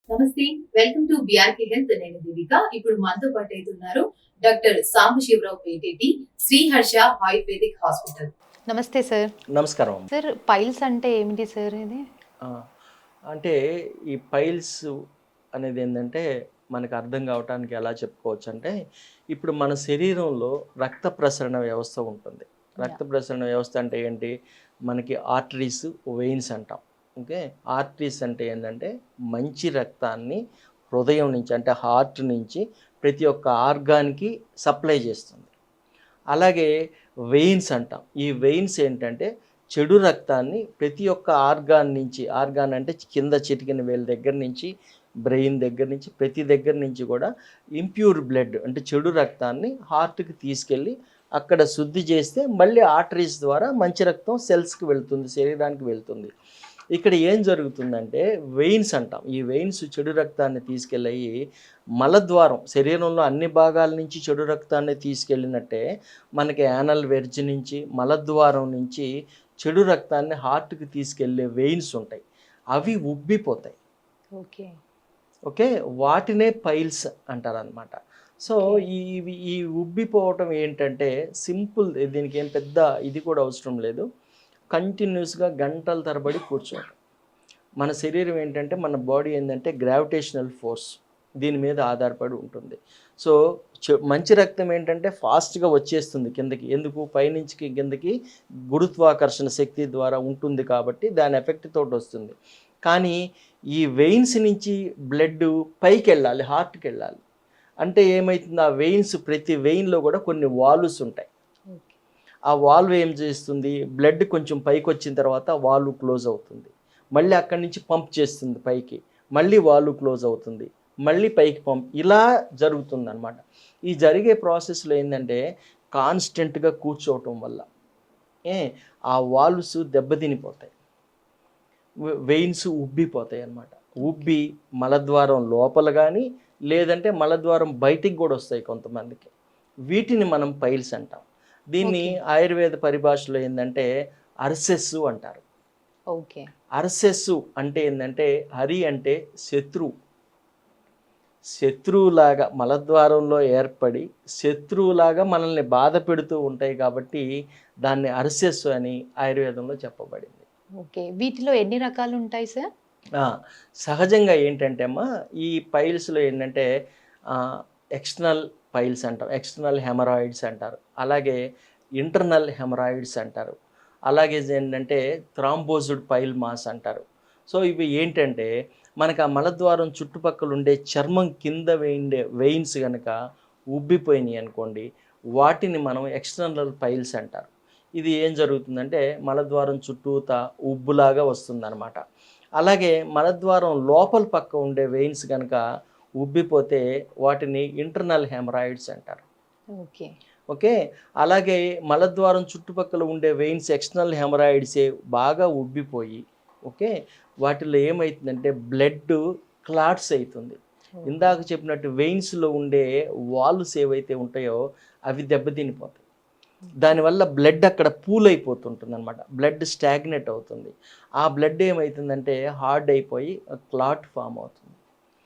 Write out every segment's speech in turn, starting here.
నమస్తే. Welcome to BRK health. నేను దేవిక. ఇప్పుడు మనతో పాటు అయితే ఉన్నారు doctor Sambasivarao Peteti, Sriharsha ayurvedic hospital. నమస్తే సార్. నమస్కారం. సార్ పైల్స్ అంటే ఏమిటి సార్ ఇది? ఆ! అంటే ఈ పైల్స్ అనేది ఏందంటే మనకు అర్థం కావటానికి ఎలా చెప్పుకోవచ్చంటే, ఇప్పుడు మన శరీరంలో రక్త ప్రసరణ వ్యవస్థ ఉంటుంది. రక్త యాహ్! ప్రసరణ వ్యవస్థ అంటే ఏంటి? మనకి ఆర్టరీస్, వెయిన్స్ అంటాం. ఓకే. ఆర్టరీస్ అంటే ఏందంటే మంచి రక్తాన్ని హృదయం నుంచి అంటే హార్ట్ నుంచి ప్రతి ఒక్క ఆర్గాన్‌కి సప్లై చేస్తుంది. అలాగే వెయిన్స్ అంటాం. ఈ వెయిన్స్ ఏంటంటే చెడు రక్తాన్ని ప్రతి ఒక్క ఆర్గాన్ నుంచి, ఆర్గాన్ అంటే కింద చిటికెన వేలు దగ్గర నుంచి, బ్రెయిన్ దగ్గర నుంచి, ప్రతి దగ్గర నుంచి కూడా ఇంప్యూర్ బ్లడ్ అంటే చెడు రక్తాన్ని హార్ట్‌కి తీసుకెళ్ళి అక్కడ శుద్ధి చేస్తే మళ్ళీ ఆర్టరీస్ ద్వారా మంచి రక్తం సెల్స్‌కి వెళ్తుంది, శరీరానికి వెళ్తుంది. ఇక్కడ ఏం జరుగుతుందంటే వెయిన్స్ అంటాం. ఈ వెయిన్స్ చెడు రక్తాన్ని తీసుకెళ్ళి మలద్వారం, శరీరంలో అన్ని భాగాల నుంచి చెడు రక్తాన్ని తీసుకెళ్ళినట్టే మనకి యానల్ వెర్జ్ నుంచి, మలద్వారం నుంచి చెడు రక్తాన్ని హార్ట్‌కి తీసుకెళ్ళే వెయిన్స్ ఉంటాయి. అవి ఉబ్బిపోతాయి. ఓకే. ఓకే. వాటినే పైల్స్ అంటారనమాట. So okay. ఈ ఉబ్బిపోవటం ఏంటంటే సింపుల్, దీనికి ఏం పెద్ద ఇది కూడా అవసరం లేదు. కంటిన్యూస్‌గా గంటల తరబడి కూర్చోవటం. మన శరీరం ఏంటంటే మన బాడీ ఏంటంటే గ్రావిటేషనల్ ఫోర్స్ దీని మీద ఆధారపడి ఉంటుంది. సో మంచి రక్తం ఏంటంటే ఫాస్ట్‌గా వచ్చేస్తుంది కిందకి. ఎందుకు? పైనుంచి కిందకి గురుత్వాకర్షణ శక్తి ద్వారా ఉంటుంది కాబట్టి దాని ఎఫెక్ట్ తోటి వస్తుంది. కానీ ఈ వెయిన్స్ నుంచి బ్లడ్ పైకెళ్ళాలి, హార్ట్‌కెళ్ళాలి. అంటే ఏమైతుంది? ఆ వెయిన్స్ ప్రతి వెయిన్‌లో కూడా కొన్ని వాల్వ్స్ ఉంటాయి. ఓకే. ఆ వాల్వ్ ఏం చేస్తుంది? బ్లడ్ కొంచెం పైకొచ్చిన తర్వాత వాల్వ్ క్లోజ్ అవుతుంది. మళ్ళీ అక్కడి నుంచి పంప్ చేస్తుంది పైకి. మళ్ళీ వాల్వ్ క్లోజ్ అవుతుంది. మళ్ళీ పైకి పంప్, ఇలా జరుగుతుందనమాట. ఈ జరిగే ప్రాసెస్‌లో ఏందంటే కాన్స్టెంట్‌గా కూర్చోవటం వల్ల ఏ ఆ వాల్వ్స్ దెబ్బతినిపోతాయి. వెయిన్స్ ఉబ్బిపోతాయి అన్నమాట. ఉబ్బి మలద్వారం లోపల గానీ, లేదంటే మలద్వారం బయటికి కూడా వస్తాయి కొంతమందికి. వీటిని మనం పైల్స్ అంటాం. దీన్ని ఓకే. ఆయుర్వేద పరిభాషలో ఏందంటే అర్సెస్సు అంటారు. ఓకే. అర్సెస్సు అంటే ఏందంటే హరి అంటే శత్రువు. శత్రువులాగా మలద్వారంలో ఏర్పడి శత్రువులాగా మనల్ని బాధ పెడుతూ ఉంటాయి కాబట్టి దాన్ని అర్సెస్సు అని ఆయుర్వేదంలో చెప్పబడింది. ఓకే. వీటిలో ఎన్ని రకాలు ఉంటాయి సార్? ఆ! సహజంగా ఏంటంటే అమ్మా, ఈ పైల్స్‌లో ఏంటంటే ఆహ్, ఎక్స్టర్నల్ పైల్స్ అంటాం. ఎక్స్టర్నల్ హెమరాయిడ్స్ అంటారు. అలాగే ఇంటర్నల్ హెమరాయిడ్స్ అంటారు. అలాగే ఏంటంటే థ్రాంబోజ్డ్ పైల్ మాస్ అంటారు. సో ఇవి ఏంటంటే మనకు ఆ మలద్వారం చుట్టుపక్కల ఉండే చర్మం కింద ఉండే వెయిన్స్ గనక ఉబ్బిపోయినాయి అనుకోండి, వాటిని మనం ఎక్స్టర్నల్ పైల్స్ అంటారు. ఇది ఏం జరుగుతుందంటే మలద్వారం చుట్టూతా ఉబ్బులాగా వస్తుందన్నమాట. అలాగే మలద్వారం లోపల పక్క ఉండే వెయిన్స్ కనుక ఉబ్బిపోతే వాటిని ఇంటర్నల్ హెమరాయిడ్స్ అంటారు. ఓకే. ఓకే. అలాగే మలద్వారం చుట్టుపక్కల ఉండే వెయిన్స్ ఎక్స్టర్నల్ హెమరాయిడ్సే బాగా ఉబ్బిపోయి, ఓకే, వాటిలో ఏమవుతుందంటే బ్లడ్ క్లాట్స్ అవుతుంది. ఓహో! ఇందాక చెప్పినట్టు వెయిన్స్‌లో ఉండే వాల్వ్స్ ఏవైతే ఉంటాయో అవి దెబ్బతినిపోతాయి. ఓకే. దానివల్ల బ్లడ్ అక్కడ పూల్ అయిపోతుంటుందనమాట. బ్లడ్ స్టాగ్నేట్ అవుతుంది. ఆ బ్లడ్ ఏమైతుందంటే హార్డ్ అయిపోయి క్లాట్ ఫామ్ అవుతుంది.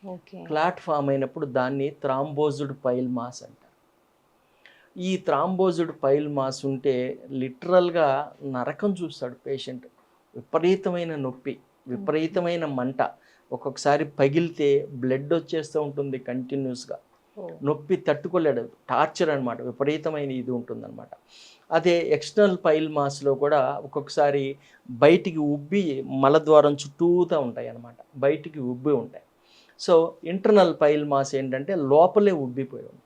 ఓకే. క్లాట్ ఫామ్ అయినప్పుడు దాన్ని థ్రాంబోజ్డ్ పైల్ మాస్ అంటారు. ఈ థ్రాంబోజ్డ్ పైల్ మాస్ ఉంటే లిటరల్‌గా నరకం చూస్తాడు పేషెంట్. విపరీతమైన నొప్పి, ఓకే. విపరీతమైన మంట. ఒక్కొక్కసారి పగిలితే బ్లడ్ వచ్చేస్తూ ఉంటుంది కంటిన్యూస్‌గా. ఓహ్! నొప్పి తట్టుకోలేడు. టార్చర్ అనమాట. విపరీతమైన ఇది ఉంటుందన్నమాట. అదే ఎక్స్టర్నల్ పైల్ మాస్‌లో కూడా ఒక్కొక్కసారి బయటికి ఉబ్బి మలద్వారం చుట్టూతా ఉంటాయన్నమాట. బయటికి ఉబ్బి ఉంటాయి. సో, ఇంటర్నల్ పైల్ మాస్ ఏంటంటే లోపలే ఉబ్బిపోయి ఉంటాయి.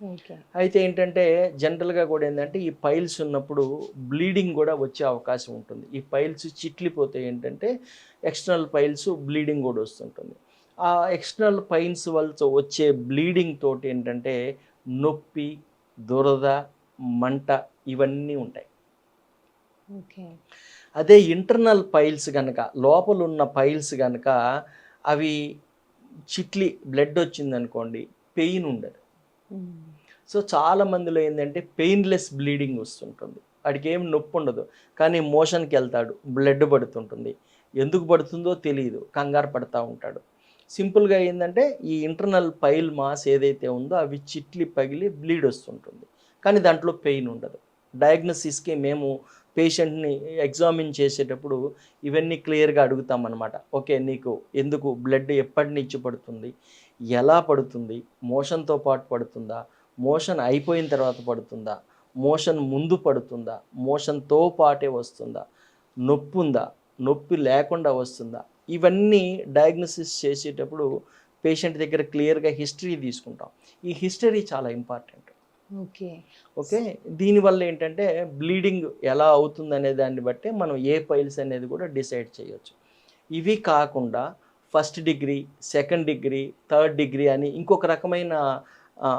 ఓకే. అయితే ఏంటంటే జనరల్‌గా కూడా ఏందంటే ఈ పైల్స్ ఉన్నప్పుడు బ్లీడింగ్ కూడా వచ్చే అవకాశం ఉంటుంది. ఈ పైల్స్ చిట్లిపోతే ఏంటంటే ఎక్స్టర్నల్ పైల్స్ బ్లీడింగ్ కూడా వస్తుంటుంది. ఆ ఎక్స్టర్నల్ పైల్స్ వల్ల వచ్చే బ్లీడింగ్ తోటి ఏంటంటే నొప్పి, దురద, మంట ఇవన్నీ ఉంటాయి. ఓకే. అదే ఇంటర్నల్ పైల్స్ గనక, లోపలున్న పైల్స్ గనక అవి చిట్లి బ్లడ్ వచ్చిందనుకోండి, పెయిన్ ఉండదు. హ్మ్. సో చాలా మందిలో ఏంటంటే పెయిన్‌లెస్ బ్లీడింగ్ వస్తుంటుంది. వాడికేం నొప్పుండదు. కానీ మోషన్‌కెళ్తాడు. బ్లడ్ పడుతుంటుంది. ఎందుకు పడుతుందో తెలీదు. కంగారు పడతా ఉంటాడు. సింపుల్గా ఏంటంటే ఈ ఇంటర్నల్ పైల్ మాస్ ఏదైతే ఉందో అవి చిట్లి పగిలి బ్లీడ్ వస్తుంటుంది, కానీ దాంట్లో పెయిన్ ఉండదు. డయాగ్నోసిస్కి మేము పేషెంట్ని ఎగ్జామిన్ చేసేటప్పుడు ఇవన్నీ క్లియర్గా అడుగుతామన్నమాట. ఓకే, నీకు ఎందుకు బ్లడ్ ఎప్పటి నుంచి పడుతుంది, ఎలా పడుతుంది, మోషన్తో పాటు పడుతుందా, మోషన్ అయిపోయిన తర్వాత పడుతుందా, మోషన్ ముందు పడుతుందా, మోషన్తో పాటే వస్తుందా, నొప్పి ఉందా, నొప్పి లేకుండా వస్తుందా, ఇవన్నీ డయాగ్నోసిస్ చేసేటప్పుడు పేషెంట్ దగ్గర క్లియర్గా హిస్టరీ తీసుకుంటాం. ఈ హిస్టరీ చాలా ఇంపార్టెంట్. ఓకే. ఓకే, దీనివల్ల ఏంటంటే బ్లీడింగ్ ఎలా అవుతుంది అనే దాన్ని బట్టి మనం ఏ పైల్స్ అనేది కూడా డిసైడ్ చేయొచ్చు. ఇవి కాకుండా first degree, second degree, third degree అని ఇంకొక రకమైన ఆ,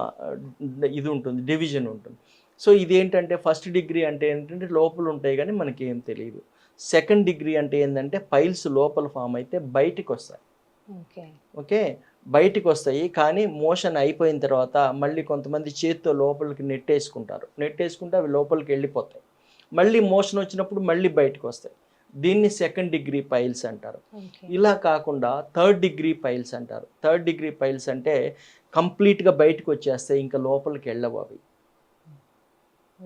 ఇది ఉంటుంది, డివిజన్ ఉంటుంది. సో ఇదేంటంటే ఫస్ట్ డిగ్రీ అంటే ఏంటంటే లోపల ఉంటాయి కానీ మనకి ఏం తెలియదు. సెకండ్ డిగ్రీ అంటే ఏంటంటే పైల్స్ లోపల ఫామ్ అయితే బయటికి వస్తాయి. ఓకే. ఓకే, బయటికి వస్తాయి కానీ మోషన్ అయిపోయిన తర్వాత మళ్ళీ కొంతమంది చేత్తో లోపలికి నెట్టేసుకుంటే అవి లోపలికి వెళ్ళిపోతాయి. మళ్ళీ మోషన్ వచ్చినప్పుడు మళ్ళీ బయటకు వస్తాయి. దీన్ని సెకండ్ డిగ్రీ పైల్స్ అంటారు. ఓకే. ఇలా కాకుండా థర్డ్ డిగ్రీ పైల్స్ అంటారు. థర్డ్ డిగ్రీ పైల్స్ అంటే కంప్లీట్గా బయటకు వచ్చేస్తాయి, ఇంకా లోపలికి వెళ్ళవు అవి.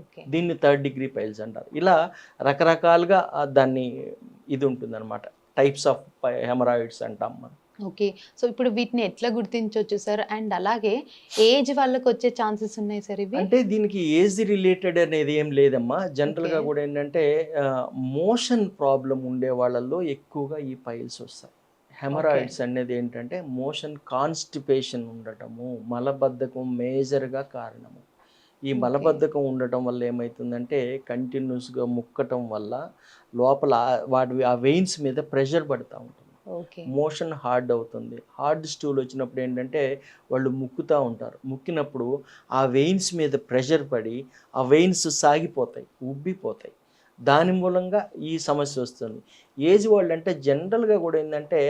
ఓకే. దీన్ని థర్డ్ డిగ్రీ పైల్స్ అంటారు. ఇలా రకరకాలుగా దాన్ని ఇది ఉంటుందన్నమాట. టైప్స్ ఆఫ్ హెమరాయిడ్స్ అంటాం మనం. ఓకే. సో ఇప్పుడు వీటిని ఎట్లా గుర్తించవచ్చు సార్? అండ్ అలాగే ఏజ్ వాళ్ళకి వచ్చే ఛాన్సెస్ ఉన్నాయి సార్ ఇవి? అంటే దీనికి ఏజ్ రిలేటెడ్ అనేది ఏం లేదమ్మా. జనరల్గా ఓకే. కూడా ఏంటంటే మోషన్ ప్రాబ్లం ఉండే వాళ్ళల్లో ఎక్కువగా ఈ పైల్స్ వస్తాయి. హెమరాయిడ్స్ అనేది ఏంటంటే మోషన్ కాన్స్టిపేషన్ ఉండటము, మలబద్ధకం మేజర్గా కారణము. ఈ ఓకే. మలబద్ధకం ఉండటం వల్ల ఏమవుతుందంటే కంటిన్యూస్గా ముక్కటం వల్ల లోపల ఆ వెయిన్స్ మీద ప్రెషర్ పడుతూ ఉంటుంది. ఓకే. మోషన్ హార్డ్ అవుతుంది. హార్డ్ స్టూల్ వచ్చినప్పుడు ఏంటంటే వాళ్ళు ముక్కుతూ ఉంటారు. ముక్కినప్పుడు ఆ వెయిన్స్ మీద ప్రెషర్ పడి ఆ వెయిన్స్ సాగిపోతాయి, ఉబ్బిపోతాయి. దాని మూలంగా ఈ సమస్య వస్తుంది. ఏజ్ వాళ్ళు అంటే జనరల్గా కూడా ఏంటంటే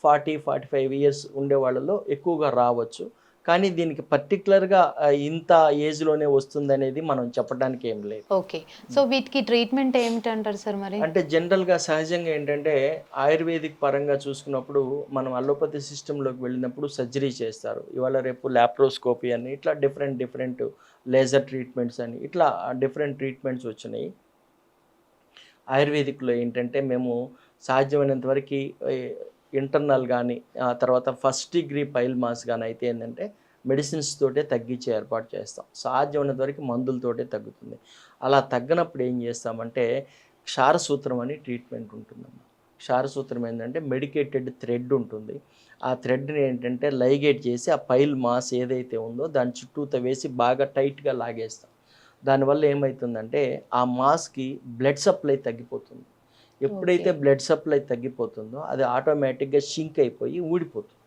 40-45 ఇయర్స్ ఉండే వాళ్ళలో ఎక్కువగా రావచ్చు. కానీ దీనికి పర్టికులర్గా ఇంత ఏజ్లోనే వస్తుంది అనేది మనం చెప్పడానికి ఏం లేదు. ఓకే. సో వీటికి ట్రీట్మెంట్ ఏమిటంటారు సార్ మరి? అంటే జనరల్గా సహజంగా ఏంటంటే ఆయుర్వేదిక్ పరంగా చూసుకున్నప్పుడు మనం అలోపతి సిస్టంలోకి వెళ్ళినప్పుడు సర్జరీ చేస్తారు. ఇవాళ రేపు ల్యాప్రోస్కోపీ అని ఇట్లా డిఫరెంట్ లేజర్ ట్రీట్మెంట్స్ అని ఇట్లా డిఫరెంట్ ట్రీట్మెంట్స్ వచ్చినాయి. ఆయుర్వేదిక్లో ఏంటంటే మేము సాధ్యమైనంత వరకు ఇంటర్నల్ కానీ తర్వాత ఫస్ట్ డిగ్రీ పైల్ మాస్ కానీ అయితే ఏంటంటే మెడిసిన్స్ తోటే తగ్గించే ఏర్పాటు చేస్తాం. సాధ్యమైనంత వరకు మందులతోటే తగ్గుతుంది. అలా తగ్గనప్పుడు ఏం చేస్తామంటే క్షారసూత్రం అని ట్రీట్మెంట్ ఉంటుందన్నమాట. క్షారసూత్రం ఏంటంటే మెడికేటెడ్ థ్రెడ్ ఉంటుంది. ఆ థ్రెడ్ని ఏంటంటే లైగేట్ చేసి ఆ పైల్ మాస్ ఏదైతే ఉందో దాని చుట్టూతో వేసి బాగా టైట్గా లాగేస్తాం. దానివల్ల ఏమవుతుందంటే ఆ మాస్కి బ్లడ్ సప్లై తగ్గిపోతుంది. ఎప్పుడైతే ఓకే. బ్లడ్ సప్లై తగ్గిపోతుందో అది ఆటోమేటిక్గా షింక్ అయిపోయి ఊడిపోతుంది.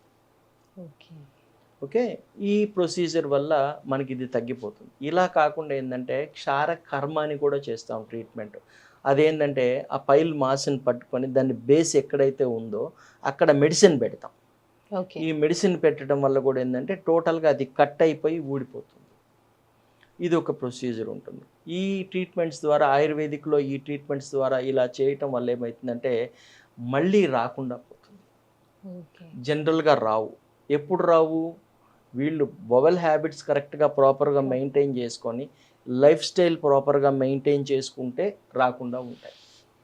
ఓకే. ఓకే, ఈ ప్రొసీజర్ వల్ల మనకి ఇది తగ్గిపోతుంది. ఇలా కాకుండా ఏంటంటే క్షార కర్మ అని కూడా చేస్తాం ట్రీట్మెంట్. అదేంటంటే ఆ పైల్ మాస్ని పట్టుకొని దాన్ని బేస్ ఎక్కడైతే ఉందో అక్కడ మెడిసిన్ పెడతాం. ఓకే. ఈ మెడిసిన్ పెట్టడం వల్ల కూడా ఏంటంటే టోటల్గా అది కట్ అయిపోయి ఊడిపోతుంది. ఇది ఒక ప్రొసీజర్ ఉంటుంది. ఈ ట్రీట్మెంట్స్ ద్వారా ఆయుర్వేదిక్లో ఈ ట్రీట్మెంట్స్ ద్వారా ఇలా చేయటం వల్ల ఏమవుతుందంటే మళ్ళీ రాకుండా పోతుంది. ఓకే. జనరల్గా రావు. ఎప్పుడు రావు? వీళ్ళు బొవెల్ హ్యాబిట్స్ కరెక్ట్గా ప్రాపర్గా మెయింటైన్ చేసుకొని లైఫ్ స్టైల్ ప్రాపర్గా మెయింటైన్ చేసుకుంటే రాకుండా ఉంటాయి.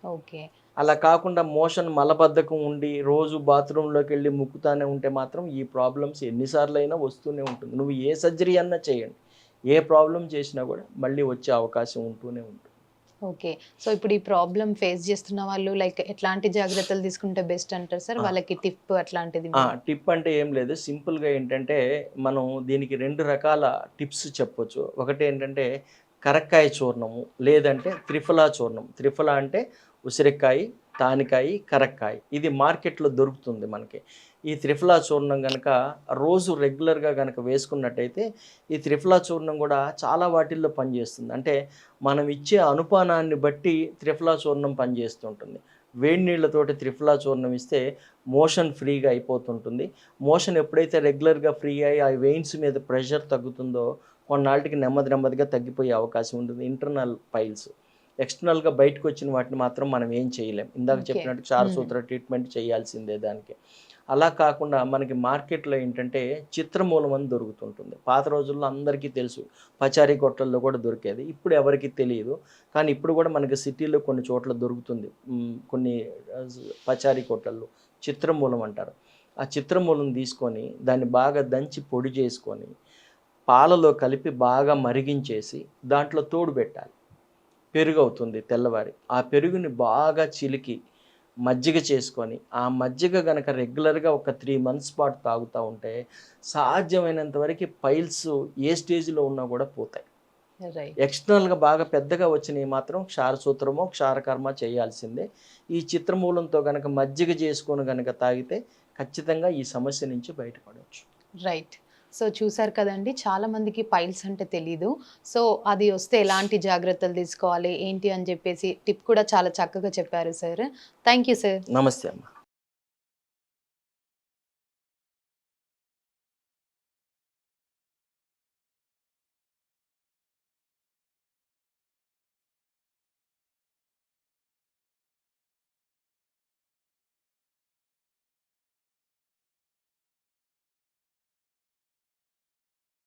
ఓకే. అలా కాకుండా మోషన్ మలబద్ధకం ఉండి రోజు బాత్రూంలోకి వెళ్ళి ముక్కుతానే ఉంటే మాత్రం ఈ ప్రాబ్లమ్స్ ఎన్నిసార్లు అయినా వస్తూనే ఉంటుంది. నువ్వు ఏ సర్జరీ అన్నా చేయండి, ఏ ప్రాబ్లం చేసినా కూడా మళ్ళీ వచ్చే అవకాశం ఉంటూనే ఉంటుంది. ఓకే. సో ఇప్పుడు ఈ ప్రాబ్లం ఫేస్ చేస్తున్న వాళ్ళు లైక్ ఎట్లాంటి జాగ్రత్తలు తీసుకుంటే బెస్ట్ అంటారు సార్? వాళ్ళకి టిప్ అట్లాంటిది టిప్ అంటే ఏం లేదు. సింపుల్గా ఏంటంటే మనం దీనికి 2 రకాల టిప్స్ చెప్పొచ్చు. ఒకటి ఏంటంటే కరక్కాయ చూర్ణము, లేదంటే త్రిఫలా చూర్ణం. త్రిఫలా అంటే ఉసిరికాయ, తానికాయ, కరక్కాయ. ఇది మార్కెట్లో దొరుకుతుంది మనకి. ఈ త్రిఫలా చూర్ణం కనుక రోజు రెగ్యులర్గా కనుక వేసుకున్నట్టయితే ఈ త్రిఫలా చూర్ణం కూడా చాలా వాటిల్లో పనిచేస్తుంది. అంటే మనం ఇచ్చే అనుపానాన్ని బట్టి త్రిఫలా చూర్ణం పనిచేస్తుంటుంది. వేడి నీళ్ళతోటి త్రిఫలా చూర్ణం ఇస్తే మోషన్ ఫ్రీగా అయిపోతుంటుంది. మోషన్ ఎప్పుడైతే రెగ్యులర్గా ఫ్రీ అయ్యి ఆ వెయిన్స్ మీద ప్రెషర్ తగ్గుతుందో కొన్నాళ్ళకి నెమ్మదిగా తగ్గిపోయే అవకాశం ఉంటుంది. ఇంటర్నల్ పైల్స్ ఎక్స్టర్నల్గా బయటకు వచ్చిన వాటిని మాత్రం మనం ఏం చేయలేం. ఇందాక ఓకే. చెప్పినట్టు క్షారసూత్ర ట్రీట్మెంట్ చేయాల్సిందే దానికి. అలా కాకుండా మనకి మార్కెట్లో ఏంటంటే చిత్రమూలం అని దొరుకుతుంటుంది. పాత రోజుల్లో అందరికీ తెలుసు, పచారీ కొట్లల్లో కూడా దొరికేది. ఇప్పుడు ఎవరికీ తెలియదు, కానీ ఇప్పుడు కూడా మనకి సిటీలో కొన్ని చోట్ల దొరుకుతుంది. కొన్ని పచారీ కొట్లల్లో చిత్రమూలం అంటారు. ఆ చిత్రమూలం తీసుకొని దాన్ని బాగా దంచి పొడి చేసుకొని పాలలో కలిపి బాగా మరిగించేసి దాంట్లో తోడు పెట్టాలి. పెరుగు అవుతుంది తెల్లవారి. ఆ పెరుగుని బాగా చిలికి మజ్జిగ చేసుకొని, ఆ మజ్జిగ కనుక రెగ్యులర్గా ఒక 3 months పాటు తాగుతూ ఉంటే సాధ్యమైనంత వరకు పైల్స్ ఏ స్టేజ్లో ఉన్నా కూడా పోతాయి. రైట్. ఎక్స్టర్నల్గా బాగా పెద్దగా వచ్చినవి మాత్రం క్షారసూత్రమో క్షారకర్మ చేయాల్సిందే. ఈ చిత్రమూలంతో కనుక మజ్జిగ చేసుకొని కనుక తాగితే ఖచ్చితంగా ఈ సమస్య నుంచి బయటపడవచ్చు. రైట్. సో చూసారు కదండి, చాలా మందికి పైల్స్ అంటే తెలీదు. సో అది వస్తే ఎలాంటి జాగ్రత్తలు తీసుకోవాలి ఏంటి అని చెప్పేసి టిప్ కూడా చాలా చక్కగా చెప్పారు సార్. Thank you sir. నమస్తే అమ్మ.